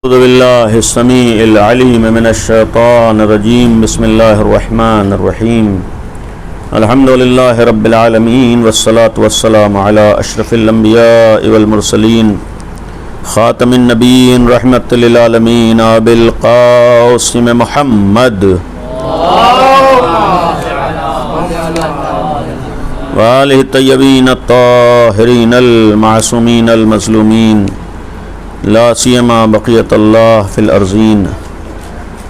أعوذ بالله السميع العليم من الشيطان الرجيم. بسم الله الرحمن الرحيم. الحمد لله رب العالمين والصلاة والسلام على أشرف الأنبياء والمرسلين خاتم النبيين رحمة للعالمين أبي القاسم محمد وآله الطيبين الطاهرين المعصومين المظلومين لا سيما بقية الله في الأرضين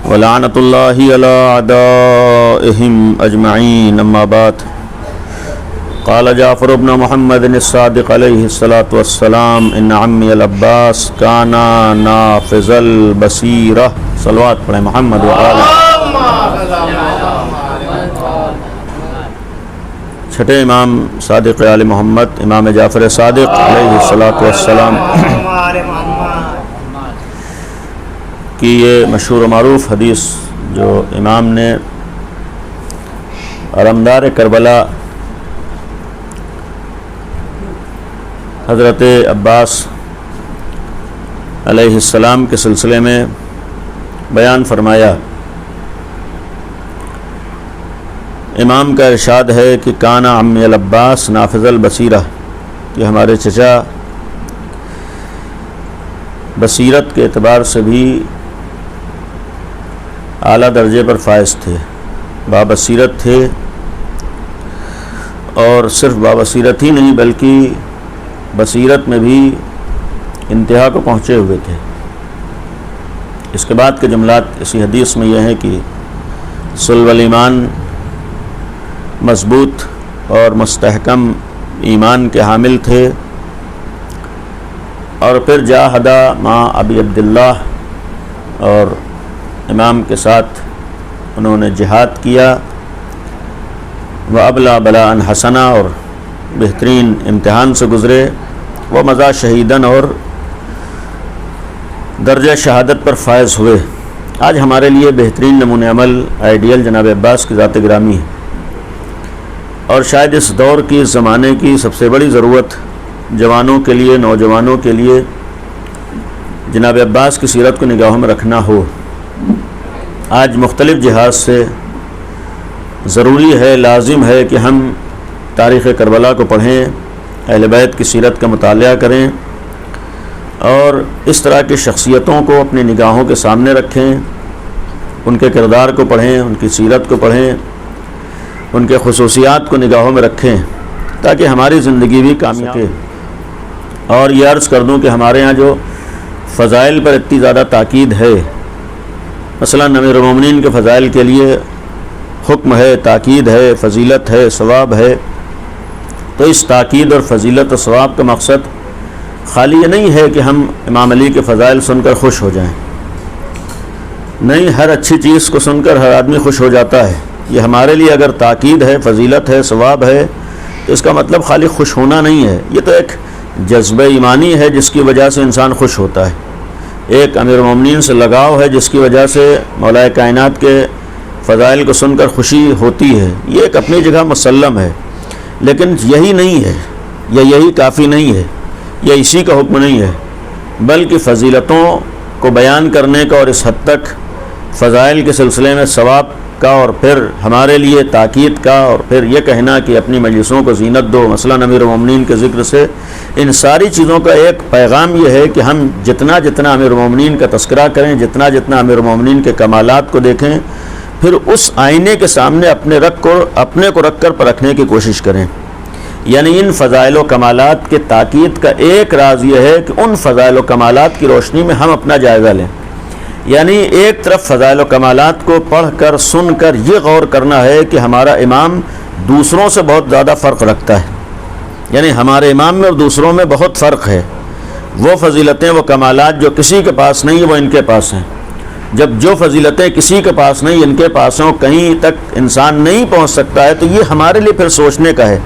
ولعنة الله على أعدائهم أجمعين. أما بعد، قال جعفر بن محمد الصادق عليه الصلاة والسلام إن عمي العباس كان نافذ البصيرة. صلوات پڑھیں محمد وآلہ. چھٹے امام صادق آل محمد امام جعفر صادق علیہ الصلاۃ والسلام کی یہ مشہور و معروف حدیث جو امام نے علمدار کربلا حضرت عباس علیہ السلام کے سلسلے میں بیان فرمایا. امام کا ارشاد ہے کہ کانا عمی العباس نافذ البصیرہ، کہ ہمارے چچا بصیرت کے اعتبار سے بھی اعلیٰ درجے پر فائز تھے، بابصیرت تھے، اور صرف بابصیرت ہی نہیں بلکہ بصیرت میں بھی انتہا کو پہنچے ہوئے تھے. اس کے بعد کے جملات اسی حدیث میں یہ ہیں کہ صلب الایمان، مضبوط اور مستحکم ایمان کے حامل تھے، اور پھر جاہدہ مع ابی عبداللہ، اور امام کے ساتھ انہوں نے جہاد کیا. وَأَبْلَى بَلَاءً حَسَنًا، اور بہترین امتحان سے گزرے. وَمَضَى شہیداً، اور درجہ شہادت پر فائز ہوئے. آج ہمارے لیے بہترین نمونہ عمل آئیڈیل جناب عباس کی ذات گرامی ہے، اور شاید اس دور کی، اس زمانے کی سب سے بڑی ضرورت جوانوں کے لیے، نوجوانوں کے لیے جناب عباس کی سیرت کو نگاہوں میں رکھنا ہو. آج مختلف جہاز سے ضروری ہے، لازم ہے کہ ہم تاریخ کربلا کو پڑھیں، اہل بیت کی سیرت کا مطالعہ کریں، اور اس طرح کی شخصیتوں کو اپنی نگاہوں کے سامنے رکھیں، ان کے کردار کو پڑھیں، ان کی سیرت کو پڑھیں، ان کے خصوصیات کو نگاہوں میں رکھیں، تاکہ ہماری زندگی بھی کامیاب ہو. اور یہ عرض کر دوں کہ ہمارے ہاں جو فضائل پر اتنی زیادہ تاکید ہے، مثلا امیر المومنین کے فضائل کے لیے حکم ہے، تاکید ہے، فضیلت ہے، ثواب ہے. تو اس تاکید اور فضیلت و ثواب کا مقصد خالی یہ نہیں ہے کہ ہم امام علی کے فضائل سن کر خوش ہو جائیں. نہیں، ہر اچھی چیز کو سن کر ہر آدمی خوش ہو جاتا ہے. یہ ہمارے لیے اگر تاکید ہے، فضیلت ہے، ثواب ہے، تو اس کا مطلب خالی خوش ہونا نہیں ہے. یہ تو ایک جذبہ ایمانی ہے جس کی وجہ سے انسان خوش ہوتا ہے. ایک امیر المومنین سے لگاؤ ہے جس کی وجہ سے مولا کائنات کے فضائل کو سن کر خوشی ہوتی ہے. یہ ایک اپنی جگہ مسلم ہے، لیکن یہی نہیں ہے، یا یہی کافی نہیں ہے، یا اسی کا حکم نہیں ہے، بلکہ فضیلتوں کو بیان کرنے کا اور اس حد تک فضائل کے سلسلے میں ثواب کا، اور پھر ہمارے لیے تاکید کا، اور پھر یہ کہنا کہ اپنی مجلسوں کو زینت دو. مثلا امیر المومنین کے ذکر سے ان ساری چیزوں کا ایک پیغام یہ ہے کہ ہم جتنا امیر المومنین کا تذکرہ کریں، جتنا امیر المومنین کے کمالات کو دیکھیں، پھر اس آئینے کے سامنے اپنے کو رکھ کر پرکھنے کی کوشش کریں. یعنی ان فضائل و کمالات کے تاکید کا ایک راز یہ ہے کہ ان فضائل و کمالات کی روشنی میں ہم اپنا جائزہ لیں. یعنی ایک طرف فضائل و کمالات کو پڑھ کر، سن کر یہ غور کرنا ہے کہ ہمارا امام دوسروں سے بہت زیادہ فرق رکھتا ہے. یعنی ہمارے امام میں اور دوسروں میں بہت فرق ہے. وہ فضیلتیں، وہ کمالات جو کسی کے پاس نہیں ہیں، وہ ان کے پاس ہیں. جب جو فضیلتیں کسی کے پاس نہیں، ان کے پاس ہیں، کہیں تک انسان نہیں پہنچ سکتا ہے. تو یہ ہمارے لیے پھر سوچنے کا ہے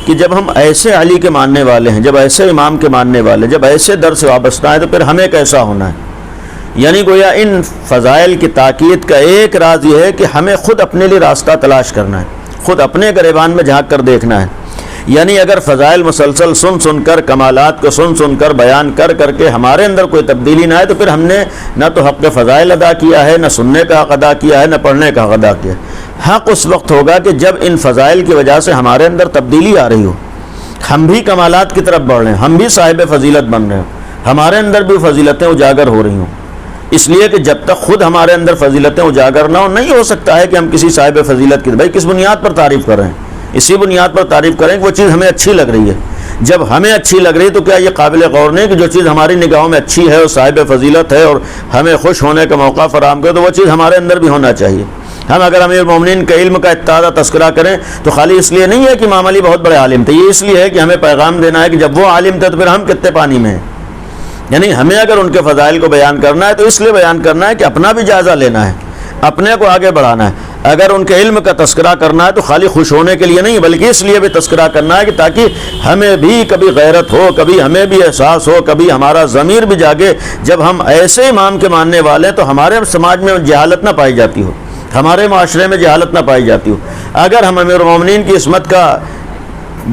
کہ جب ہم ایسے علی کے ماننے والے ہیں، جب ایسے امام کے ماننے والے، جب ایسے در سے وابستہ ہیں، تو پھر ہمیں کیسا ہونا ہے. یعنی گویا ان فضائل کی تاکید کا ایک راز یہ ہے کہ ہمیں خود اپنے لیے راستہ تلاش کرنا ہے، خود اپنے گریبان میں جھانک کر دیکھنا ہے یعنی اگر فضائل مسلسل سن کر، کمالات کو سن کر، بیان کر کے ہمارے اندر کوئی تبدیلی نہ آئے تو پھر ہم نے نہ تو حق فضائل ادا کیا ہے، نہ سننے کا حق ادا کیا ہے، نہ پڑھنے کا حق ادا کیا ہے۔ حق اس وقت ہوگا کہ جب ان فضائل کی وجہ سے ہمارے اندر تبدیلی آ رہی ہو، ہم بھی کمالات کی طرف بڑھ رہے ہیں، ہم بھی صاحب فضیلت بن رہے ہوں، ہمارے اندر بھی فضیلتیں اجاگر ہو رہی ہوں۔ اس لیے کہ جب تک خود ہمارے اندر فضیلتیں اجاگر نہ ہو، نہیں ہو سکتا ہے کہ ہم کسی صاحب فضیلت کی بھائی کس بنیاد پر تعریف کر رہے ہیں، اسی بنیاد پر تعریف کریں کہ وہ چیز ہمیں اچھی لگ رہی ہے۔ جب ہمیں اچھی لگ رہی ہے تو کیا یہ قابل غور نہیں کہ جو چیز ہماری نگاہوں میں اچھی ہے اور صاحب فضیلت ہے اور ہمیں خوش ہونے کا موقع فراہم کرے تو وہ چیز ہمارے اندر بھی ہونا چاہیے۔ ہم اگر امیر المومنین کے علم کا تازہ تذکرہ کریں تو خالی اس لیے نہیں ہے کہ امام علی بہت بڑے عالم تھے، یہ اس لیے ہے کہ ہمیں پیغام دینا ہے کہ جب وہ عالم تھے تو پھر ہم کتنے پانی میں ہیں۔ یعنی ہمیں اگر ان کے فضائل کو بیان کرنا ہے تو اس لیے بیان کرنا ہے کہ اپنا بھی جائزہ لینا ہے، اپنے کو آگے بڑھانا ہے۔ اگر ان کے علم کا تذکرہ کرنا ہے تو خالی خوش ہونے کے لیے نہیں بلکہ اس لیے بھی تذکرہ کرنا ہے کہ تاکہ ہمیں بھی کبھی غیرت ہو، کبھی ہمیں بھی احساس ہو، کبھی ہمارا ضمیر بھی جاگے جب ہم ایسے امام کے ماننے والے ہیں تو ہمارے سماج میں جہالت نہ پائی جاتی ہو، ہمارے معاشرے میں جہالت نہ پائی جاتی ہو۔ اگر ہم امیر المومنین کی عصمت کا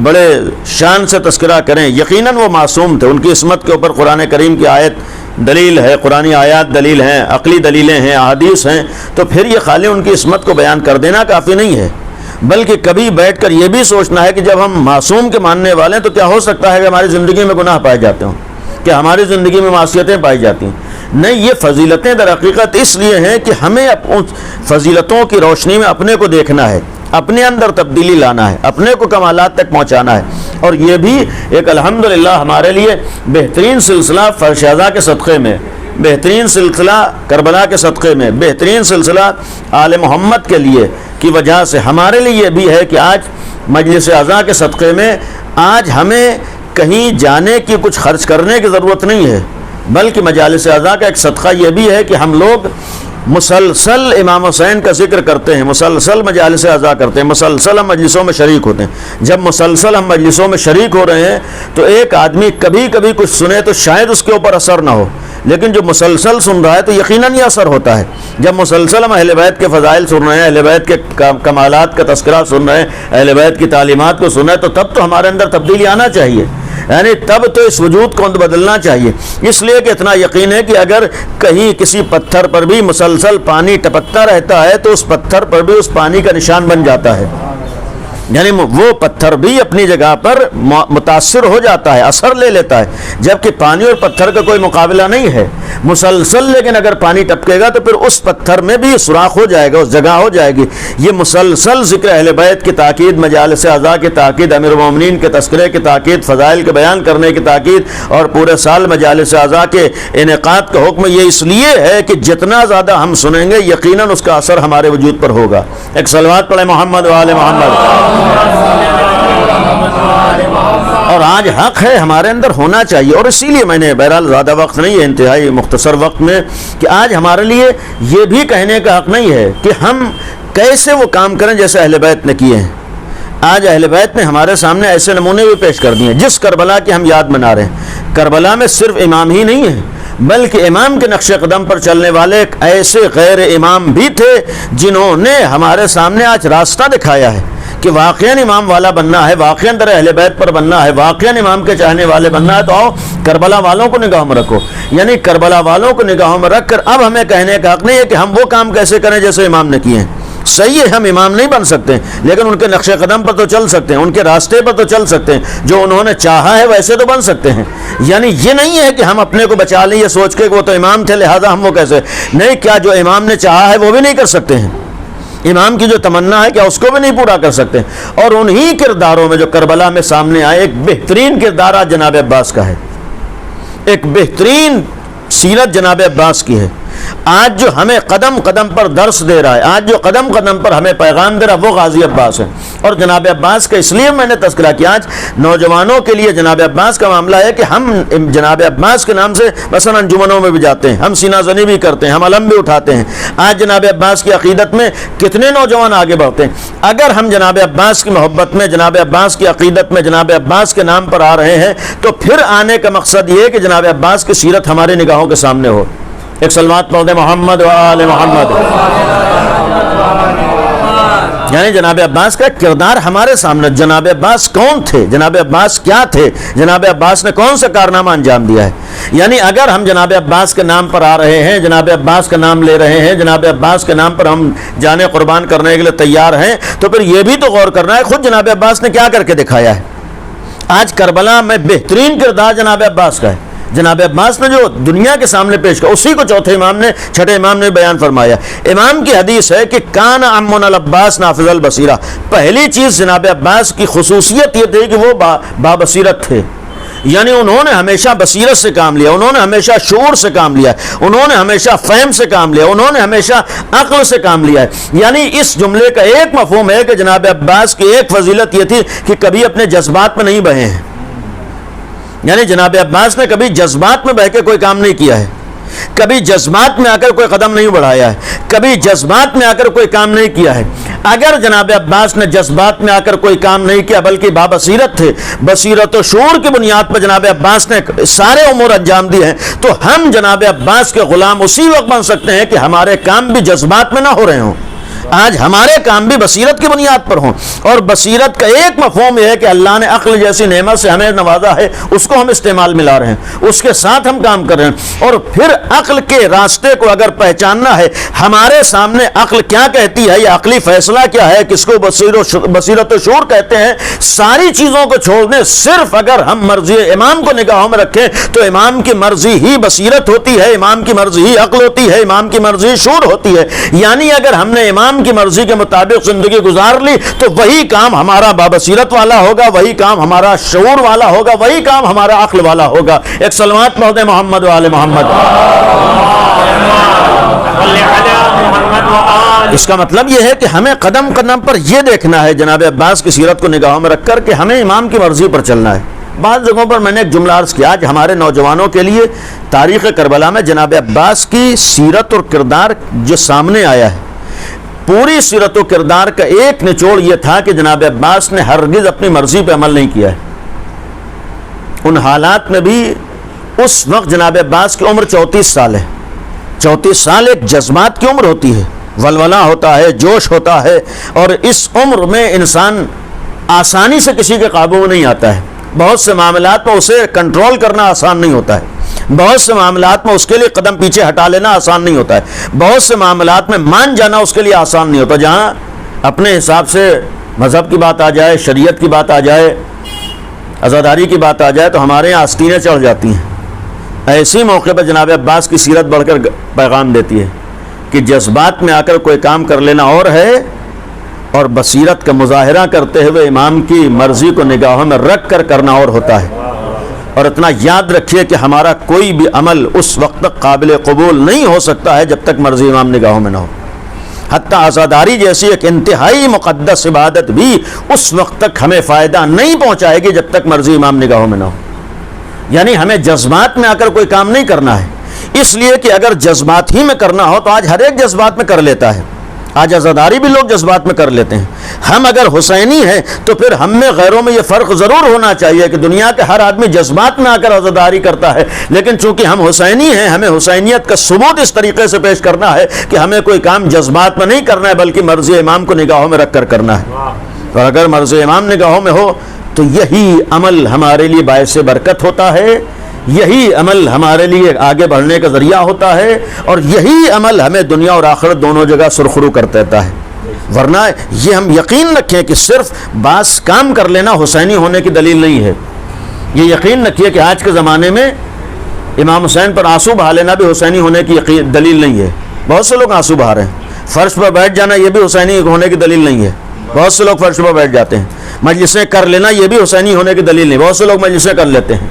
بڑے شان سے تذکرہ کریں، یقیناً وہ معصوم تھے، ان کی عصمت کے اوپر قرآن کریم کی آیت دلیل ہے، قرآنی آیات دلیل ہیں، عقلی دلیلیں ہیں، احادیث ہیں، تو پھر یہ خالی ان کی عصمت کو بیان کر دینا کافی نہیں ہے، بلکہ کبھی بیٹھ کر یہ بھی سوچنا ہے کہ جب ہم معصوم کے ماننے والے ہیں تو کیا ہو سکتا ہے کہ ہماری زندگی میں گناہ پائے جاتے ہوں، کہ ہماری زندگی میں معصیتیں پائی جاتی ہیں۔ نہیں، یہ فضیلتیں در حقیقت اس لیے ہیں کہ ہمیں فضیلتوں کی روشنی میں اپنے کو دیکھنا ہے، اپنے اندر تبدیلی لانا ہے، اپنے کو کمالات تک پہنچانا ہے۔ اور یہ بھی ایک الحمدللہ ہمارے لیے بہترین سلسلہ فرشازہ کے صدقے میں، بہترین سلسلہ کربلا کے صدقے میں، بہترین سلسلہ آل محمد کے لیے کی وجہ سے ہمارے لیے یہ بھی ہے کہ آج مجلس اعضاء کے صدقے میں آج ہمیں کہیں جانے کی کچھ خرچ کرنے کی ضرورت نہیں ہے، بلکہ مجالس اعضاء کا ایک صدقہ یہ بھی ہے کہ ہم لوگ مسلسل امام حسین کا ذکر کرتے ہیں، مسلسل مجالس اعضاء کرتے ہیں، مسلسل ہم مجلسوں میں شریک ہوتے ہیں۔ جب مسلسل ہم مجلسوں میں شریک ہو رہے ہیں تو ایک آدمی کبھی کبھی کچھ سنے تو شاید اس کے اوپر اثر نہ ہو، لیکن جو مسلسل سن رہا ہے تو یقیناً یہ اثر ہوتا ہے۔ جب مسلسل ہم اہل بیت کے فضائل سن رہے ہیں، اہل بیت کے کمالات کا تذکرہ سن رہے ہیں، اہل بیت کی تعلیمات کو سن رہے ہیں تو تب تو ہمارے اندر تبدیلی آنا چاہیے، یعنی تب تو اس وجود کو بدلنا چاہیے۔ اس لیے کہ اتنا یقین ہے کہ اگر کہیں کسی پتھر پر بھی مسلسل پانی ٹپکتا رہتا ہے تو اس پتھر پر بھی اس پانی کا نشان بن جاتا ہے، یعنی وہ پتھر بھی اپنی جگہ پر متاثر ہو جاتا ہے، اثر لے لیتا ہے، جبکہ پانی اور پتھر کا کوئی مقابلہ نہیں ہے مسلسل۔ لیکن اگر پانی ٹپکے گا تو پھر اس پتھر میں بھی سوراخ ہو جائے گا، اس جگہ ہو جائے گی۔ یہ مسلسل ذکر اہل بیت کی تاکید، مجالس اعضاء کی تاکید، امیر المومنین کے تذکرے کی تاکید، فضائل کے بیان کرنے کی تاکید اور پورے سال مجالس اعضاء کے انعقاد کا حکم یہ اس لیے ہے کہ جتنا زیادہ ہم سنیں گے یقیناً اس کا اثر ہمارے وجود پر ہوگا۔ ایک صلوات پڑھیں محمد و آل محمد۔ اور آج حق ہے ہمارے اندر ہونا چاہیے، اور اسی لیے میں نے بہرحال زیادہ وقت نہیں ہے، انتہائی مختصر وقت میں، کہ آج ہمارے لیے یہ بھی کہنے کا حق نہیں ہے کہ ہم کیسے وہ کام کریں جیسے اہل بیت نے کیے ہیں۔ آج اہل بیت نے ہمارے سامنے ایسے نمونے بھی پیش کر دیے ہیں، جس کربلا کی ہم یاد منا رہے ہیں۔ کربلا میں صرف امام ہی نہیں ہے بلکہ امام کے نقش قدم پر چلنے والے ایسے غیر امام بھی تھے جنہوں نے ہمارے سامنے آج راستہ دکھایا ہے کہ واقعاً امام والا بننا ہے، واقعاً در اہل بیت پر بننا ہے، واقعاً امام کے چاہنے والے بننا ہے، تو آؤ کربلا والوں کو نگاہوں میں رکھو۔ یعنی کربلا والوں کو نگاہوں میں رکھ کر اب ہمیں کہنے کا حق نہیں ہے کہ ہم وہ کام کیسے کریں جیسے امام نے کیے ہیں۔ صحیح ہے، ہم امام نہیں بن سکتے لیکن ان کے نقش قدم پر تو چل سکتے ہیں، ان کے راستے پر تو چل سکتے ہیں، جو انہوں نے چاہا ہے ویسے تو بن سکتے ہیں۔ یعنی یہ نہیں ہے کہ ہم اپنے کو بچا لیں یہ سوچ کے کہ وہ تو امام تھے لہذا ہم وہ کیسے نہیں، کیا جو امام نے چاہا ہے وہ بھی نہیں کر سکتے ہیں، امام کی جو تمنا ہے کیا اس کو بھی نہیں پورا کر سکتے۔ اور انہی کرداروں میں جو کربلا میں سامنے آئے، ایک بہترین کردار آج جناب عباس کا ہے، ایک بہترین سیرت جناب عباس کی ہے۔ آج جو ہمیں قدم قدم پر درس دے رہا ہے، آج جو قدم قدم پر ہمیں پیغام دے رہا ہے وہ غازی عباس ہے۔ اور جناب عباس کا اس لیے میں نے تذکرہ کیا، آج نوجوانوں کے لیے جناب عباس کا معاملہ ہے کہ ہم جناب عباس کے نام سے مثلا انجمنوں میں بھی جاتے ہیں، ہم سینہ زنی بھی کرتے ہیں، ہم علم بھی اٹھاتے ہیں۔ آج جناب عباس کی عقیدت میں کتنے نوجوان آگے بڑھتے ہیں۔ اگر ہم جناب عباس کی محبت میں، جناب عباس کی عقیدت میں، جناب عباس کے نام پر آ رہے ہیں تو پھر آنے کا مقصد یہ ہے کہ جناب عباس کی سیرت ہماری نگاہوں کے سامنے ہو۔ ایک صلوات پڑھ دیں محمد و آل محمد۔ یعنی جناب عباس کا کردار ہمارے سامنے، جناب عباس کون تھے، جناب عباس کیا تھے، جناب عباس نے کون سا کارنامہ انجام دیا ہے. یعنی اگر ہم جناب عباس کے نام پر آ رہے ہیں، جناب عباس کا نام لے رہے ہیں، جناب عباس کے نام پر ہم جانیں قربان کرنے کے لیے تیار ہیں، تو پھر یہ بھی تو غور کرنا ہے خود جناب عباس نے کیا کر کے دکھایا ہے. آج کربلا میں بہترین کردار جناب عباس کا ہے. جناب عباس نے جو دنیا کے سامنے پیش کیا، اسی کو چھٹے امام نے بیان فرمایا. امام کی حدیث ہے کہ کان عمنا العباس نافذ البصیرہ. پہلی چیز جناب عباس کی خصوصیت یہ تھی کہ وہ بابصیرت تھے. یعنی انہوں نے ہمیشہ بصیرت سے کام لیا، انہوں نے ہمیشہ شعور سے کام لیا، انہوں نے ہمیشہ فہم سے کام لیا، انہوں نے ہمیشہ عقل سے کام لیا ہے. یعنی اس جملے کا ایک مفہوم ہے کہ جناب عباس کی ایک فضیلت یہ تھی کہ کبھی اپنے جذبات میں نہیں بہے ہیں. یعنی جناب عباس نے کبھی جذبات میں بہ کے کوئی کام نہیں کیا ہے، کبھی جذبات میں آ کر کوئی قدم نہیں بڑھایا ہے، کبھی جذبات میں آ کر کوئی کام نہیں کیا ہے. اگر جناب عباس نے جذبات میں آ کر کوئی کام نہیں کیا بلکہ بابصیرت تھے، بصیرت و شعور کی بنیاد پر جناب عباس نے سارے امور انجام دیے ہیں، تو ہم جناب عباس کے غلام اسی وقت بن سکتے ہیں کہ ہمارے کام بھی جذبات میں نہ ہو رہے ہوں. آج ہمارے کام بھی بصیرت کی بنیاد پر ہوں. اور بصیرت کا ایک مفہوم یہ ہے کہ اللہ نے عقل جیسی نعمت سے ہمیں نوازا ہے، اس کو ہم استعمال میں لا رہے ہیں، اس کے ساتھ ہم کام کر رہے ہیں. اور پھر عقل کے راستے کو اگر پہچاننا ہے، ہمارے سامنے عقل کیا کہتی ہے، یہ عقلی فیصلہ کیا ہے، کس کو بصیرت و شعور کہتے ہیں، ساری چیزوں کو چھوڑ دیں. صرف اگر ہم مرضی امام کو نگاہوں میں رکھیں تو امام کی مرضی ہی بصیرت ہوتی ہے، امام کی مرضی ہی عقل ہوتی ہے، امام کی مرضی شعور ہوتی ہے. یعنی اگر ہم نے امام کی مرضی کے مطابق زندگی گزار لی تو وہی کام ہمارا بابصیرت والا ہوگا، وہی کام ہمارا شعور والا ہوگا، وہی کام ہمارا عقل والا ہوگا. ایک سلوات پڑھ دیں محمد و آل محمد. اس کا مطلب یہ ہے کہ ہمیں قدم قدم پر یہ دیکھنا ہے جناب عباس کی سیرت کو نگاہوں میں رکھ کر کہ ہمیں امام کی مرضی پر چلنا ہے. بعض جگہوں پر میں نے ایک جملہ عرض کیا، آج ہمارے نوجوانوں کے لیے تاریخ کربلا میں جناب عباس کی سیرت اور کردار جو سامنے آیا ہے، پوری سیرت و کردار کا ایک نچوڑ یہ تھا کہ جناب عباس نے ہرگز اپنی مرضی پہ عمل نہیں کیا ہے. ان حالات میں بھی اس وقت جناب عباس کی عمر 34 سال ہے. 34 سال ایک جذبات کی عمر ہوتی ہے، ولولہ ہوتا ہے، جوش ہوتا ہے، اور اس عمر میں انسان آسانی سے کسی کے قابو میں نہیں آتا ہے. بہت سے معاملات میں اسے کنٹرول کرنا آسان نہیں ہوتا ہے، بہت سے معاملات میں اس کے لیے قدم پیچھے ہٹا لینا آسان نہیں ہوتا ہے، بہت سے معاملات میں مان جانا اس کے لیے آسان نہیں ہوتا. جہاں اپنے حساب سے مذہب کی بات آ جائے، شریعت کی بات آ جائے، عزاداری کی بات آ جائے تو ہمارے یہاں آستینیں چڑھ جاتی ہیں. ایسی موقع پر جناب عباس کی سیرت بڑھ کر پیغام دیتی ہے کہ جذبات میں آ کر کوئی کام کر لینا اور ہے، اور بصیرت کا مظاہرہ کرتے ہوئے امام کی مرضی کو نگاہوں میں رکھ کر کرنا اور ہوتا ہے. اور اتنا یاد رکھیے کہ ہمارا کوئی بھی عمل اس وقت تک قابل قبول نہیں ہو سکتا ہے جب تک مرضی امام نگاہوں میں نہ ہو. حتیٰ عزاداری جیسی ایک انتہائی مقدس عبادت بھی اس وقت تک ہمیں فائدہ نہیں پہنچائے گی جب تک مرضی امام نگاہوں میں نہ ہو. یعنی ہمیں جذبات میں آ کر کوئی کام نہیں کرنا ہے، اس لیے کہ اگر جذبات ہی میں کرنا ہو تو آج ہر ایک جذبات میں کر لیتا ہے. آج عزاداری بھی لوگ جذبات میں کر لیتے ہیں. ہم اگر حسینی ہیں تو پھر ہم میں غیروں میں یہ فرق ضرور ہونا چاہیے کہ دنیا کے ہر آدمی جذبات میں آ کر عزاداری کرتا ہے، لیکن چونکہ ہم حسینی ہیں ہمیں حسینیت کا ثبوت اس طریقے سے پیش کرنا ہے کہ ہمیں کوئی کام جذبات میں نہیں کرنا ہے بلکہ مرضی امام کو نگاہوں میں رکھ کر کرنا ہے. اور اگر مرضی امام نگاہوں میں ہو تو یہی عمل ہمارے لیے باعث برکت ہوتا ہے، یہی عمل ہمارے لیے آگے بڑھنے کا ذریعہ ہوتا ہے، اور یہی عمل ہمیں دنیا اور آخرت دونوں جگہ سرخرو کر دیتا ہے. ورنہ یہ ہم یقین رکھیں کہ صرف بعض کام کر لینا حسینی ہونے کی دلیل نہیں ہے. یہ یقین رکھیے کہ آج کے زمانے میں امام حسین پر آنسو بہا لینا بھی حسینی ہونے کی دلیل نہیں ہے. بہت سے لوگ آنسو بہا رہے ہیں. فرش پر بیٹھ جانا یہ بھی حسینی ہونے کی دلیل نہیں ہے. بہت سے لوگ فرش پر بیٹھ جاتے ہیں. مجلسیں کر لینا یہ بھی حسینی ہونے کی دلیل نہیں. بہت سے لوگ مجلسیں کر لیتے ہیں.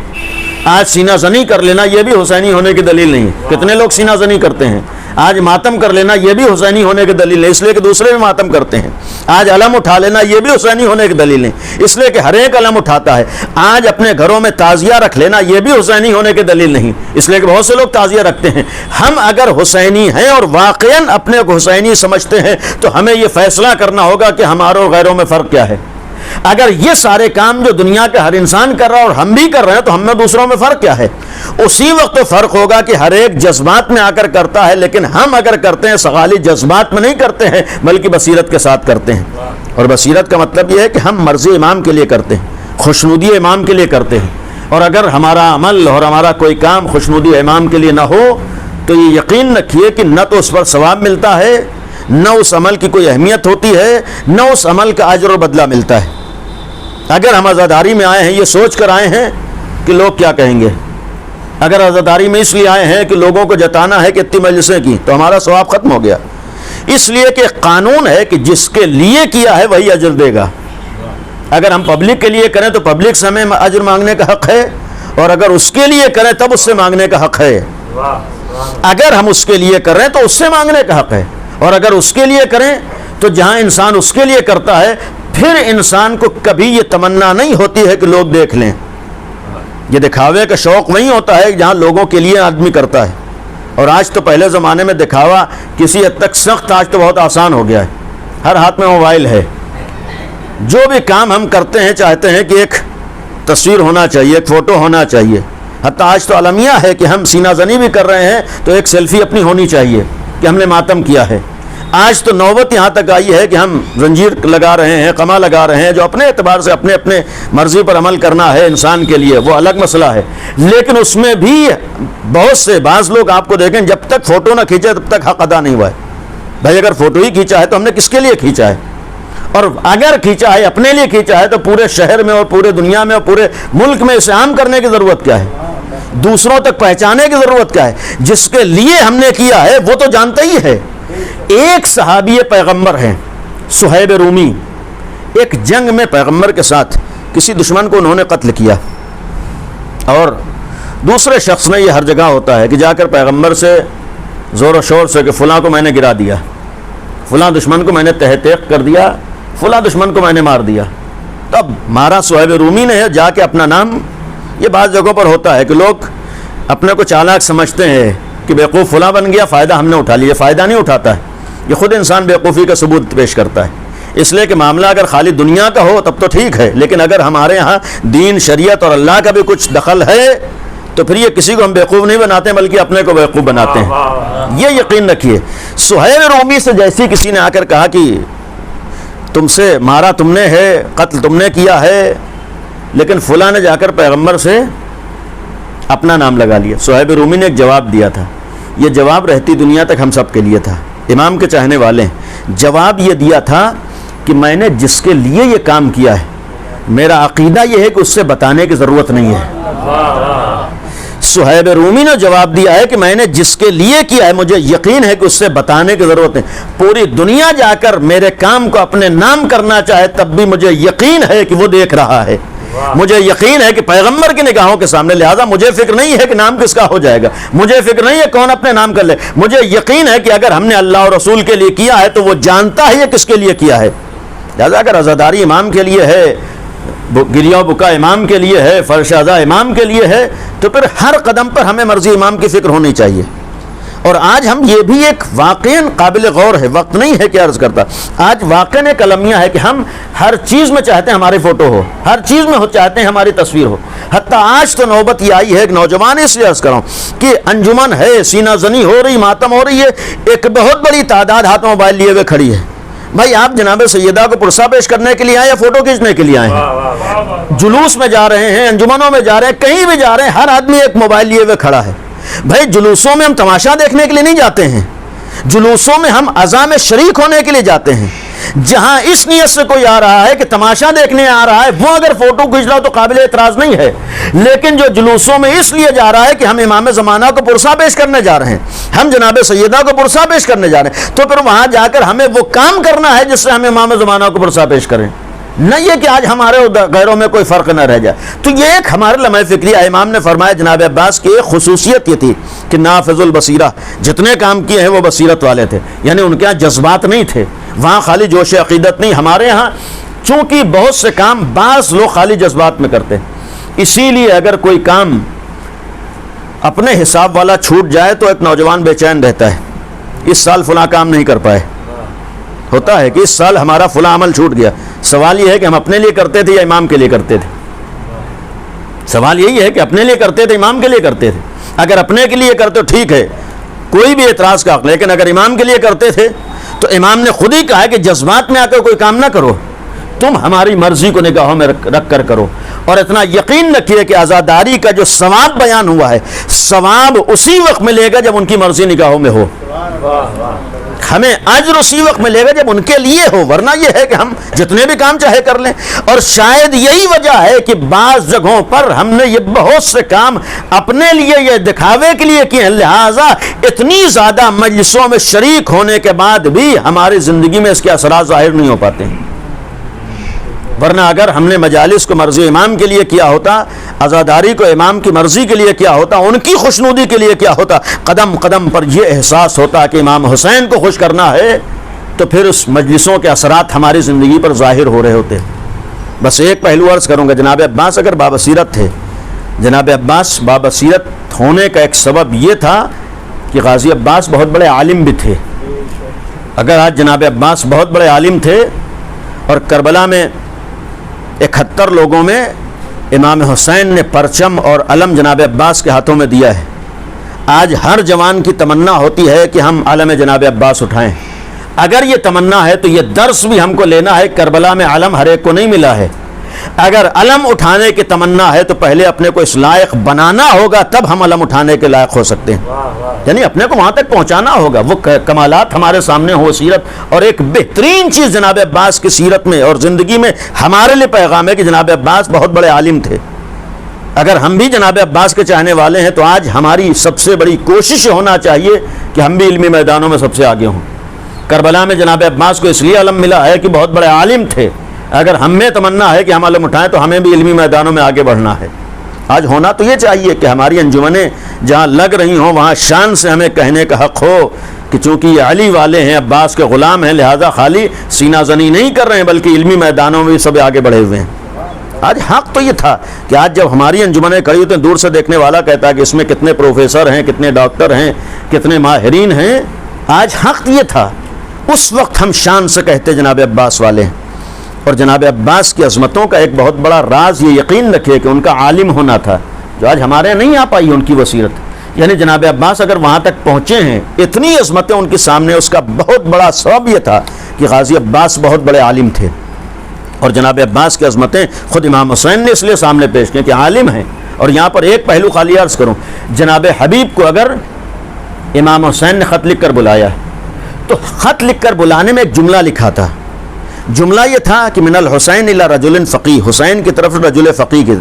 آج سینہ زنی کر لینا یہ بھی حسینی ہونے کی دلیل نہیں ہے. کتنے لوگ سینہ زنی کرتے ہیں. آج ماتم کر لینا یہ بھی حسینی ہونے کی دلیل نہیں، اس لیے کہ دوسرے بھی ماتم کرتے ہیں. آج علم اٹھا لینا یہ بھی حسینی ہونے کی دلیل نہیں، اس لیے کہ ہر ایک علم اٹھاتا ہے. آج اپنے گھروں میں تعزیہ رکھ لینا یہ بھی حسینی ہونے کی دلیل نہیں، اس لیے کہ بہت سے لوگ تعزیہ رکھتے ہیں. ہم اگر حسینی ہیں اور واقعاً اپنے کو حسینی سمجھتے ہیں تو ہمیں یہ فیصلہ کرنا ہوگا کہ ہمارے اور غیروں میں فرق کیا ہے. اگر یہ سارے کام جو دنیا کے ہر انسان کر رہا ہے اور ہم بھی کر رہے ہیں تو ہم میں دوسروں میں فرق کیا ہے؟ اسی وقت تو فرق ہوگا کہ ہر ایک جذبات میں آ کر کرتا ہے، لیکن ہم اگر کرتے ہیں سغالی جذبات میں نہیں کرتے ہیں بلکہ بصیرت کے ساتھ کرتے ہیں. اور بصیرت کا مطلب یہ ہے کہ ہم مرضی امام کے لیے کرتے ہیں، خوشنودی امام کے لیے کرتے ہیں. اور اگر ہمارا عمل اور ہمارا کوئی کام خوشنودی امام کے لیے نہ ہو تو یہ یقین رکھیے کہ نہ تو اس پر ثواب ملتا ہے، نہ اس عمل کی کوئی اہمیت ہوتی ہے، نہ اس عمل کا اجر و بدلہ ملتا ہے. اگر ہم عزاداری میں آئے ہیں یہ سوچ کر آئے ہیں کہ لوگ کیا کہیں گے، اگر عزاداری میں اس لیے آئے ہیں کہ لوگوں کو جتانا ہے کہ اتنی مجلسیں کی، تو ہمارا ثواب ختم ہو گیا. اس لیے کہ قانون ہے کہ جس کے لیے کیا ہے وہی اجر دے گا. اگر ہم پبلک کے لیے کریں تو پبلک سے ہمیں اجر مانگنے کا حق ہے، اور اگر اس کے لیے کریں تب اس سے مانگنے کا حق ہے. اگر ہم اس کے لیے کریں تو اس سے مانگنے کا حق ہے، اور اگر اس کے لیے کریں تو جہاں انسان اس کے لیے کرتا ہے پھر انسان کو کبھی یہ تمنا نہیں ہوتی ہے کہ لوگ دیکھ لیں. یہ دکھاوے کا شوق وہیں ہوتا ہے جہاں لوگوں کے لیے آدمی کرتا ہے. اور آج تو پہلے زمانے میں دکھاوا کسی حد تک سخت، آج تو بہت آسان ہو گیا ہے. ہر ہاتھ میں موبائل ہے. جو بھی کام ہم کرتے ہیں چاہتے ہیں کہ ایک تصویر ہونا چاہیے، ایک فوٹو ہونا چاہیے. حتیٰ آج تو المیہ ہے کہ ہم سینہ زنی بھی کر رہے ہیں تو ایک سیلفی اپنی ہونی چاہیے کہ ہم نے ماتم کیا ہے. آج تو نوبت یہاں تک آئی ہے کہ ہم زنجیر لگا رہے ہیں، قمع لگا رہے ہیں، جو اپنے اعتبار سے اپنے اپنے مرضی پر عمل کرنا ہے انسان کے لیے وہ الگ مسئلہ ہے. لیکن اس میں بھی بہت سے بعض لوگ آپ کو دیکھیں جب تک فوٹو نہ کھینچے تب تک حق ادا نہیں ہوا ہے. بھائی اگر فوٹو ہی کھینچا ہے تو ہم نے کس کے لیے کھینچا ہے؟ اور اگر کھینچا ہے اپنے لیے کھینچا ہے تو پورے شہر میں اور پورے دنیا میں اور پورے ملک میں اسے عام کرنے کی ضرورت کیا ہے؟ دوسروں تک پہچانے کی ضرورت کیا ہے؟ جس کے لیے ہم نے کیا ہے وہ تو جانتا ہی ہے. ایک صحابی پیغمبر ہیں صہیب رومی، ایک جنگ میں پیغمبر کے ساتھ کسی دشمن کو انہوں نے قتل کیا، اور دوسرے شخص نے، یہ ہر جگہ ہوتا ہے کہ جا کر پیغمبر سے زور و شور سے کہ فلاں کو میں نے گرا دیا، فلاں دشمن کو میں نے تہ تیغ کر دیا، فلاں دشمن کو میں نے مار دیا. تب مارا صہیب رومی نے جا کے اپنا نام. یہ بعض جگہوں پر ہوتا ہے کہ لوگ اپنے کو چالاک سمجھتے ہیں کہ بیوقوف فلاں بن گیا، فائدہ ہم نے اٹھا لیا. فائدہ نہیں اٹھاتا ہے، یہ خود انسان بیوقوفی کا ثبوت پیش کرتا ہے. اس لیے کہ معاملہ اگر خالی دنیا کا ہو تب تو ٹھیک ہے، لیکن اگر ہمارے ہاں دین، شریعت اور اللہ کا بھی کچھ دخل ہے تو پھر یہ کسی کو ہم بیوقوف نہیں بناتے بلکہ اپنے کو بیوقوف بناتے ہیں. یہ یقین رکھیے. صہیب رومی سے جیسی کسی نے آ کر کہا کہ تم سے مارا تم نے ہے، قتل تم نے کیا ہے، لیکن فلاں نے جا کر پیغمبر سے اپنا نام لگا لیا. صہیب رومی نے ایک جواب دیا تھا، یہ جواب رہتی دنیا تک ہم سب کے لیے تھا، امام کے چاہنے والے ہیں. جواب یہ دیا تھا کہ میں نے جس کے لیے یہ کام کیا ہے میرا عقیدہ یہ ہے کہ اس سے بتانے کی ضرورت نہیں ہے. صہیب رومی نے جواب دیا ہے کہ میں نے جس کے لیے کیا ہے مجھے یقین ہے کہ اس سے بتانے کی ضرورت نہیں. پوری دنیا جا کر میرے کام کو اپنے نام کرنا چاہے تب بھی مجھے یقین ہے کہ وہ دیکھ رہا ہے. مجھے یقین ہے کہ پیغمبر کی نگاہوں کے سامنے، لہذا مجھے فکر نہیں ہے کہ نام کس کا ہو جائے گا، مجھے فکر نہیں ہے کون اپنے نام کر لے. مجھے یقین ہے کہ اگر ہم نے اللہ اور رسول کے لیے کیا ہے تو وہ جانتا ہے یہ کس کے لیے کیا ہے. لہذا اگر عزاداری امام کے لیے ہے، گریہ و بکا امام کے لیے ہے، فرشادہ امام کے لیے ہے، تو پھر ہر قدم پر ہمیں مرضی امام کی فکر ہونی چاہیے. اور آج ہم یہ بھی ایک واقعاً قابل غور ہے، وقت نہیں ہے کہ عرض کرتا، آج واقعاً ایک المیہ ہے کہ ہم ہر چیز میں چاہتے ہیں ہماری فوٹو ہو، ہر چیز میں چاہتے ہیں ہماری تصویر ہو. حتیٰ آج تو نوبت یہ آئی ہے، ایک نوجوان اس لیے عرض کر رہا ہوں کہ انجمن ہے، سینہ زنی ہو رہی، ماتم ہو رہی ہے، ایک بہت بڑی تعداد ہاتھ موبائل لیے ہوئے کھڑی ہے. بھائی آپ جناب سیدہ کو پرسہ پیش کرنے کے لیے آئے یا فوٹو کھینچنے کے لیے آئے ہیں؟ جلوس میں جا رہے ہیں، انجمنوں میں جا رہے ہیں، کہیں بھی جا رہے ہیں، ہر آدمی ایک موبائل لیے ہوئے کھڑا ہے. بھائی جلوسوں میں ہم تماشا دیکھنے کے لیے نہیں جاتے ہیں، جلوسوں میں ہم عزا میں شریک ہونے کے لیے جاتے ہیں. جہاں اس نیت سے کوئی آ رہا ہے کہ تماشا دیکھنے آ رہا ہے وہ اگر فوٹو کھینچ رہا تو قابل اعتراض نہیں ہے، لیکن جو جلوسوں میں اس لیے جا رہا ہے کہ ہم امام زمانہ کو پرسہ پیش کرنے جا رہے ہیں، ہم جناب سیدہ کو پرسہ پیش کرنے جا رہے ہیں، تو پھر وہاں جا کر ہمیں وہ کام کرنا ہے جس سے ہم امام زمانہ کو پرسہ پیش کریں، نہ یہ کہ آج ہمارے غیروں میں کوئی فرق نہ رہ جائے. تو یہ ایک ہمارے لمحہ فکری امام نے فرمایا جناب عباس کی ایک خصوصیت یہ تھی کہ نافذ البصیرہ، جتنے کام کیے ہیں وہ بصیرت والے تھے، یعنی ان کے یہاں جذبات نہیں تھے، وہاں خالی جوش عقیدت نہیں. ہمارے ہاں چونکہ بہت سے کام بعض لوگ خالی جذبات میں کرتے ہیں، اسی لیے اگر کوئی کام اپنے حساب والا چھوٹ جائے تو ایک نوجوان بے چین رہتا ہے، اس سال فلاں کام نہیں کر پائے، ہوتا ہے کہ اس سال ہمارا فلاں عمل چھوٹ گیا، سوال یہ ہے کہ ہم اپنے لیے کرتے تھے یا امام کے لیے کرتے تھے؟ سوال یہی ہے کہ اپنے لیے کرتے تھے امام کے لیے کرتے تھے؟ اگر اپنے کے لیے کرتے ٹھیک ہے، کوئی بھی اعتراض کا حق، لیکن اگر امام کے لیے کرتے تھے تو امام نے خود ہی کہا ہے کہ جذبات میں آ کر کوئی کام نہ کرو، تم ہماری مرضی کو نگاہوں میں رکھ کر کرو۔ اور اتنا یقین رکھیے کہ عزاداری کا جو ثواب بیان ہوا ہے، ثواب اسی وقت ملے گا جب ان کی مرضی نگاہوں میں ہو، ہمیں اجر اسی وقت ملے گا جب ان کے لیے ہو، ورنہ یہ ہے کہ ہم جتنے بھی کام چاہے کر لیں۔ اور شاید یہی وجہ ہے کہ بعض جگہوں پر ہم نے یہ بہت سے کام اپنے لیے یہ دکھاوے کے لیے کیے ہیں، لہٰذا اتنی زیادہ مجلسوں میں شریک ہونے کے بعد بھی ہماری زندگی میں اس کے اثرات ظاہر نہیں ہو پاتے ہیں۔ ورنہ اگر ہم نے مجالس کو مرضی امام کے لیے کیا ہوتا، عزاداری کو امام کی مرضی کے لیے کیا ہوتا، ان کی خوشنودی کے لیے کیا ہوتا، قدم قدم پر یہ احساس ہوتا کہ امام حسین کو خوش کرنا ہے، تو پھر اس مجلسوں کے اثرات ہماری زندگی پر ظاہر ہو رہے ہوتے۔ بس ایک پہلو عرض کروں گا، جناب عباس اگر بابصیرت تھے، جناب عباس بابصیرت ہونے کا ایک سبب یہ تھا کہ غازی عباس بہت بڑے عالم بھی تھے۔ اگر آج جناب عباس بہت بڑے عالم تھے اور کربلا میں 71 لوگوں میں امام حسین نے پرچم اور علم جناب عباس کے ہاتھوں میں دیا ہے، آج ہر جوان کی تمنا ہوتی ہے کہ ہم علم جناب عباس اٹھائیں۔ اگر یہ تمنا ہے تو یہ درس بھی ہم کو لینا ہے، کربلا میں علم ہر ایک کو نہیں ملا ہے۔ اگر علم اٹھانے کی تمنا ہے تو پہلے اپنے کو اس لائق بنانا ہوگا، تب ہم علم اٹھانے کے لائق ہو سکتے ہیں، یعنی اپنے کو وہاں تک پہنچانا ہوگا، وہ کمالات ہمارے سامنے ہو سیرت۔ اور ایک بہترین چیز جناب عباس کی سیرت میں اور زندگی میں ہمارے لیے پیغام ہے کہ جناب عباس بہت بڑے عالم تھے۔ اگر ہم بھی جناب عباس کے چاہنے والے ہیں تو آج ہماری سب سے بڑی کوشش ہونا چاہیے کہ ہم بھی علمی میدانوں میں سب سے آگے ہوں۔ کربلا میں جناب عباس کو اس لیے علم ملا ہے کہ بہت بڑے عالم تھے، اگر ہم میں تمنا ہے کہ ہم علم اٹھائیں تو ہمیں بھی علمی میدانوں میں آگے بڑھنا ہے۔ آج ہونا تو یہ چاہیے کہ ہماری انجمنیں جہاں لگ رہی ہوں وہاں شان سے ہمیں کہنے کا حق ہو کہ چونکہ یہ علی والے ہیں، عباس کے غلام ہیں، لہذا خالی سینہ زنی نہیں کر رہے ہیں بلکہ علمی میدانوں میں بھی سب آگے بڑھے ہوئے ہیں۔ آج حق تو یہ تھا کہ آج جب ہماری انجمنیں کھڑی ہوتی ہیں، دور سے دیکھنے والا کہتا ہے کہ اس میں کتنے پروفیسر ہیں، کتنے ڈاکٹر ہیں، کتنے ماہرین ہیں۔ آج حق یہ تھا، اس وقت ہم شان سے کہتے جناب عباس والے ہیں۔ اور جناب عباس کی عظمتوں کا ایک بہت بڑا راز یہ یقین رکھیے کہ ان کا عالم ہونا تھا، جو آج ہمارے یہاں نہیں آ پائی ان کی بصیرت۔ یعنی جناب عباس اگر وہاں تک پہنچے ہیں، اتنی عظمتیں ان کے سامنے، اس کا بہت بڑا سبب یہ تھا کہ غازی عباس بہت بڑے عالم تھے۔ اور جناب عباس کی عظمتیں خود امام حسین نے اس لیے سامنے پیش کی کہ عالم ہیں۔ اور یہاں پر ایک پہلو خالی عرض کروں، جناب حبیب کو اگر امام حسین نے خط لکھ کر بلایا تو خط لکھ کر بلانے میں ایک جملہ لکھا تھا۔ جملہ یہ تھا کہ من الحسین الی رجل فقیہ، حسین کی طرف رجل فقیہ کے،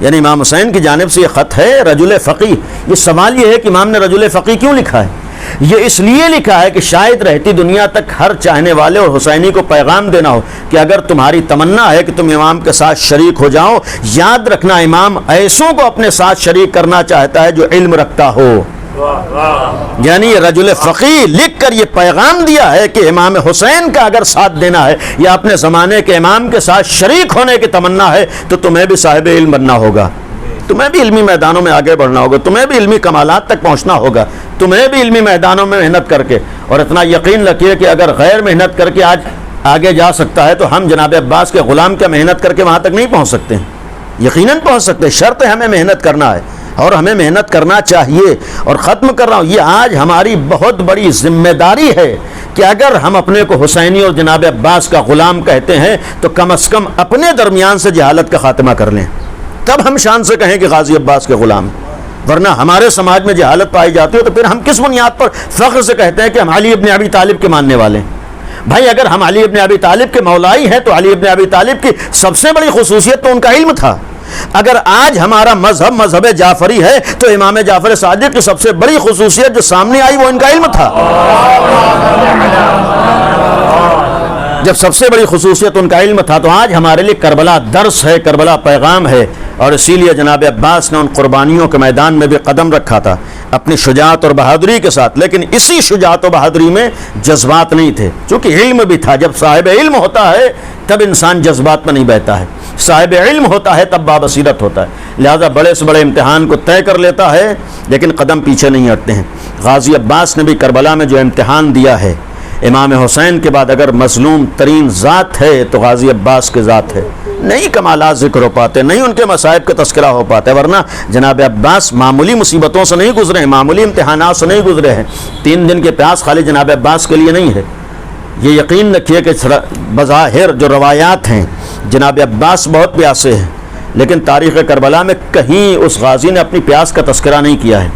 یعنی امام حسین کی جانب سے یہ خط ہے رجل فقیہ۔ یہ سوال یہ ہے کہ امام نے رجل فقیہ کیوں لکھا ہے؟ یہ اس لیے لکھا ہے کہ شاید رہتی دنیا تک ہر چاہنے والے اور حسینی کو پیغام دینا ہو کہ اگر تمہاری تمنا ہے کہ تم امام کے ساتھ شریک ہو جاؤ، یاد رکھنا امام ایسوں کو اپنے ساتھ شریک کرنا چاہتا ہے جو علم رکھتا ہو۔ یعنی یہ رجل فقیہ لکھ کر یہ پیغام دیا ہے کہ امام حسین کا اگر ساتھ دینا ہے یا اپنے زمانے کے امام کے ساتھ شریک ہونے کی تمنا ہے تو تمہیں بھی صاحب علم بننا ہوگا، تمہیں بھی علمی میدانوں میں آگے بڑھنا ہوگا، تمہیں بھی علمی کمالات تک پہنچنا ہوگا، تمہیں بھی علمی میدانوں میں محنت کر کے۔ اور اتنا یقین رکھیے کہ اگر غیر محنت کر کے آج آگے جا سکتا ہے تو ہم جناب عباس کے غلام کیا محنت کر کے وہاں تک نہیں پہنچ سکتے ہیں؟ یقیناً پہنچ سکتے، شرط ہے ہمیں محنت کرنا ہے اور ہمیں محنت کرنا چاہیے۔ اور ختم کر رہا ہوں، یہ آج ہماری بہت بڑی ذمہ داری ہے کہ اگر ہم اپنے کو حسینی اور جناب عباس کا غلام کہتے ہیں تو کم از کم اپنے درمیان سے جہالت کا خاتمہ کر لیں، تب ہم شان سے کہیں کہ غازی عباس کے غلام۔ ورنہ ہمارے سماج میں جہالت پائی جاتی ہے تو پھر ہم کس بنیاد پر فخر سے کہتے ہیں کہ ہم علی ابن ابی طالب کے ماننے والے ہیں؟ بھائی اگر ہم علی ابن ابی طالب کے مولائی ہیں تو علی ابن ابی طالب کی سب سے بڑی خصوصیت تو ان کا علم تھا۔ اگر آج ہمارا مذہب جعفری ہے تو امام جعفر صادق کی سب سے بڑی خصوصیت جو سامنے آئی وہ ان کا علم تھا۔ جب سب سے بڑی خصوصیت ان کا علم تھا تو آج ہمارے لیے کربلا درس ہے، کربلا پیغام ہے۔ اور اسی لیے جناب عباس نے ان قربانیوں کے میدان میں بھی قدم رکھا تھا اپنی شجاعت اور بہادری کے ساتھ، لیکن اسی شجاعت و بہادری میں جذبات نہیں تھے، چونکہ علم بھی تھا۔ جب صاحب علم ہوتا ہے تب انسان جذبات میں نہیں بہتا ہے، صاحب علم ہوتا ہے تب بابصیرت ہوتا ہے، لہذا بڑے سے بڑے امتحان کو طے کر لیتا ہے لیکن قدم پیچھے نہیں ہٹتے ہیں۔ غازی عباس نے بھی کربلا میں جو امتحان دیا ہے، امام حسین کے بعد اگر مظلوم ترین ذات ہے تو غازی عباس کی ذات ہے. نہیں کمالات ذکر ہو پاتے, نہیں ان کے مصائب کا تذکرہ ہو پاتا ہے, ورنہ جناب عباس معمولی مصیبتوں سے نہیں گزرے ہیں, معمولی امتحانات سے نہیں گزرے ہیں. 3 دن کے پیاس خالی جناب عباس کے لیے نہیں ہے. یہ یقین رکھیے کہ بظاہر جو روایات ہیں جناب عباس بہت پیاسے ہیں, لیکن تاریخ کربلا میں کہیں اس غازی نے اپنی پیاس کا تذکرہ نہیں کیا ہے,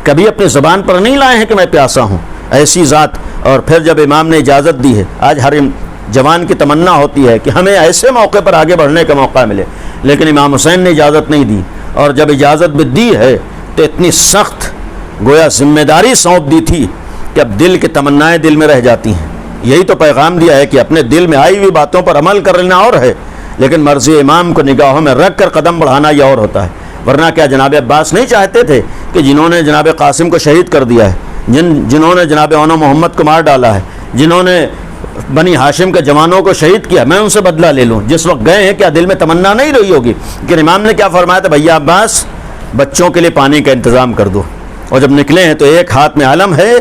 کبھی اپنی زبان پر نہیں لائے ہیں کہ میں پیاسا ہوں. ایسی ذات. اور پھر جب امام نے اجازت دی ہے, آج ہر جوان کی تمنا ہوتی ہے کہ ہمیں ایسے موقع پر آگے بڑھنے کا موقع ملے, لیکن امام حسین نے اجازت نہیں دی, اور جب اجازت بھی دی ہے تو اتنی سخت گویا ذمہ داری سونپ دی تھی کہ اب دل کی تمنائیں دل میں رہ جاتی ہیں. یہی تو پیغام دیا ہے کہ اپنے دل میں آئی ہوئی باتوں پر عمل کر لینا اور ہے, لیکن مرضی امام کو نگاہوں میں رکھ کر قدم بڑھانا یہ اور ہوتا ہے. ورنہ کیا جناب عباس نہیں چاہتے تھے کہ جنہوں نے جناب قاسم کو شہید کر دیا ہے, جنہوں نے جناب اون محمد کو مار ڈالا ہے, جنہوں نے بنی ہاشم کے جوانوں کو شہید کیا, میں ان سے بدلہ لے لوں. جس وقت گئے ہیں کیا دل میں تمنا نہیں رہی ہوگی؟ لیکن امام نے کیا فرمایا تھا, بھیا عباس بچوں کے لیے پانی کا انتظام کر دو. اور جب نکلے ہیں تو ایک ہاتھ میں علم ہے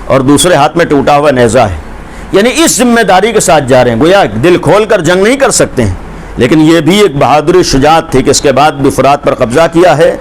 اور دوسرے ہاتھ میں ٹوٹا ہوا نیزہ ہے, یعنی اس ذمہ داری کے ساتھ جا رہے ہیں. گویا دل کھول کر جنگ نہیں کر سکتے ہیں, لیکن یہ بھی ایک بہادری شجاعت تھی کہ اس کے بعد بھی فرات پر قبضہ کیا ہے,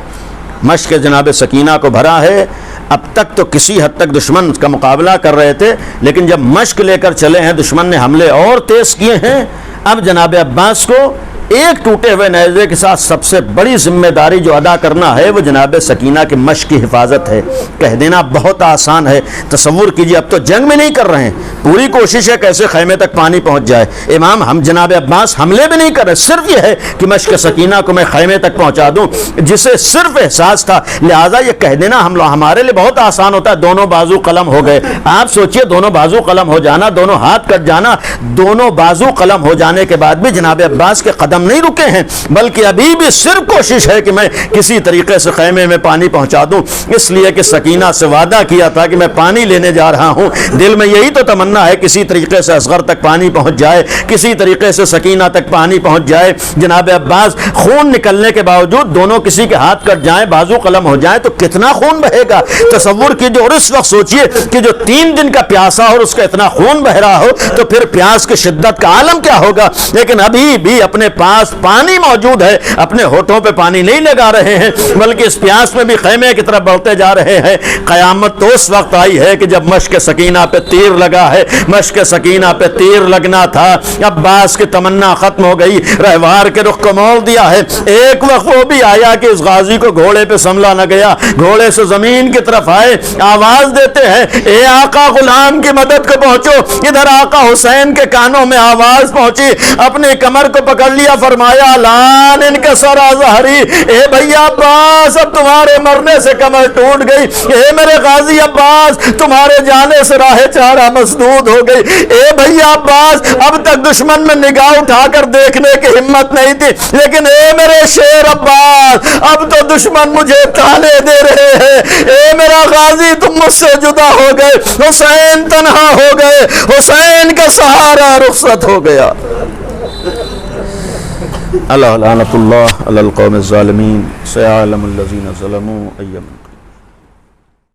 مشق جناب سکینہ کو بھرا ہے. اب تک تو کسی حد تک دشمن کا مقابلہ کر رہے تھے, لیکن جب مشق لے کر چلے ہیں دشمن نے حملے اور تیز کیے ہیں. اب جناب عباس کو ایک ٹوٹے ہوئے نیزے کے ساتھ سب سے بڑی ذمہ داری جو ادا کرنا ہے وہ جناب سکینہ کی مشق کی حفاظت ہے. کہہ دینا بہت آسان ہے, تصور کیجئے اب تو جنگ میں نہیں کر رہے ہیں, پوری کوشش ہے کیسے خیمے تک پانی پہنچ جائے. امام ہم جناب عباس حملے بھی نہیں کر رہے, صرف یہ ہے کہ مشق سکینہ کو میں خیمے تک پہنچا دوں, جسے صرف احساس تھا. لہٰذا یہ کہہ دینا ہمارے لیے بہت آسان ہوتا ہے, دونوں بازو قلم ہو گئے. آپ سوچئے دونوں بازو قلم ہو جانا, دونوں ہاتھ کٹ جانا, دونوں بازو قلم ہو جانے کے بعد بھی جناب عباس کے قدم نہیں رکے ہیں, بلکہ ابھی بھی صرف کوشش ہے کہ میں کسی طریقے سے خیمے میں پانی پہنچا دوں. اس لیے کہ سکینہ سے وعدہ کیا تھا کہ میں پانی لینے جا رہا ہوں, دل میں یہی تو تمنا ہے کسی طریقے سے اصغر تک پانی پہنچ جائے, کسی طریقے سے سکینہ تک پانی پہنچ جائے. جناب عباس خون نکلنے کے باوجود دونوں کسی کے ہاتھ کٹ جائیں, بازو قلم ہو جائیں تو کتنا خون بہے گا تصور کیجیے. اور اس وقت سوچئے کہ جو 3 دن کا پیاسا اور اس کا اتنا خون بہ رہا ہو تو پھر پیاس کی شدت کا عالم کیا ہوگا. لیکن ابھی بھی اپنے پاس پانی موجود ہے, اپنے ہونٹوں پہ پانی نہیں لگا رہے ہیں, بلکہ اس پیاس میں بھی خیمے کی طرف بڑھتے جا رہے ہیں. قیامت تو اس وقت آئی ہے کہ جب مشق سکینہ پہ تیر لگا ہے, مشق سکینہ پہ تیر لگنا تھا. عباس کی تمنا ختم ہو گئی, رہوار کے رخ کو موڑ دیا ہے. ایک وقت وہ بھی آیا کہ اس غازی کو گھوڑے پہ سنبھلا نہ گیا, گھوڑے سے زمین کی طرف آئے, آواز دیتے ہیں اے آقا غلام کی مدد کو پہنچو. ادھر آقا حسین کے کانوں میں آواز پہنچی, اپنے کمر کو پکڑ لیا, فرمایا لان ان کا سرا ظہری, اے بھیا عباس اب تمہارے مرنے سے کمر ٹوٹ گئی, اے میرے غازی عباس تمہارے جانے سے راہ چارہ مسدود ہو گئی, اے بھیا عباس اب تک دشمن میں نگاہ اٹھا کر دیکھنے کی ہمت نہیں تھی, لیکن اے میرے شیر عباس اب تو دشمن مجھے تانے دے رہے ہیں, اے میرا غازی تم مجھ سے جدا ہو گئے, حسین تنہا ہو گئے, حسین کا سہارا رخصت ہو گیا. اللہ لعنت اللہ علی القوم الظالمین, سيعلم الذين ظلموا أي منقلب.